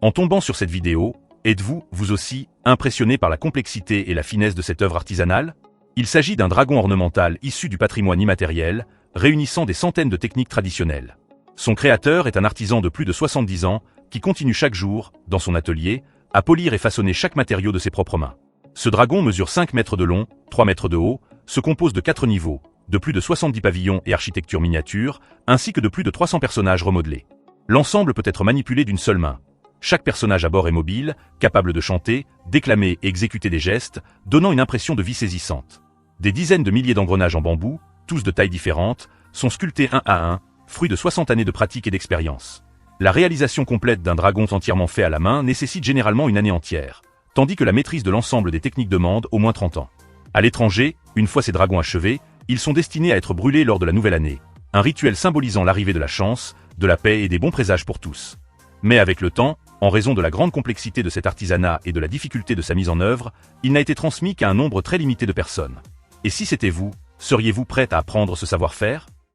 En tombant sur cette vidéo, êtes-vous, vous aussi, impressionné par la complexité et la finesse de cette œuvre artisanale? Il s'agit d'un dragon ornemental issu du patrimoine immatériel, réunissant des centaines de techniques traditionnelles. Son créateur est un artisan de plus de 70 ans, qui continue chaque jour, dans son atelier, à polir et façonner chaque matériau de ses propres mains. Ce dragon mesure 5 mètres de long, 3 mètres de haut, se compose de 4 niveaux, de plus de 70 pavillons et architectures miniatures, ainsi que de plus de 300 personnages remodelés. L'ensemble peut être manipulé d'une seule main. Chaque personnage à bord est mobile, capable de chanter, déclamer et exécuter des gestes, donnant une impression de vie saisissante. Des dizaines de milliers d'engrenages en bambou, tous de tailles différentes, sont sculptés un à un, fruit de 60 années de pratique et d'expérience. La réalisation complète d'un dragon entièrement fait à la main nécessite généralement une année entière, tandis que la maîtrise de l'ensemble des techniques demande au moins 30 ans. À l'étranger, une fois ces dragons achevés, ils sont destinés à être brûlés lors de la nouvelle année, un rituel symbolisant l'arrivée de la chance, de la paix et des bons présages pour tous. Mais avec le temps, en raison de la grande complexité de cet artisanat et de la difficulté de sa mise en œuvre, il n'a été transmis qu'à un nombre très limité de personnes. Et si c'était vous, seriez-vous prête à apprendre ce savoir-faire ?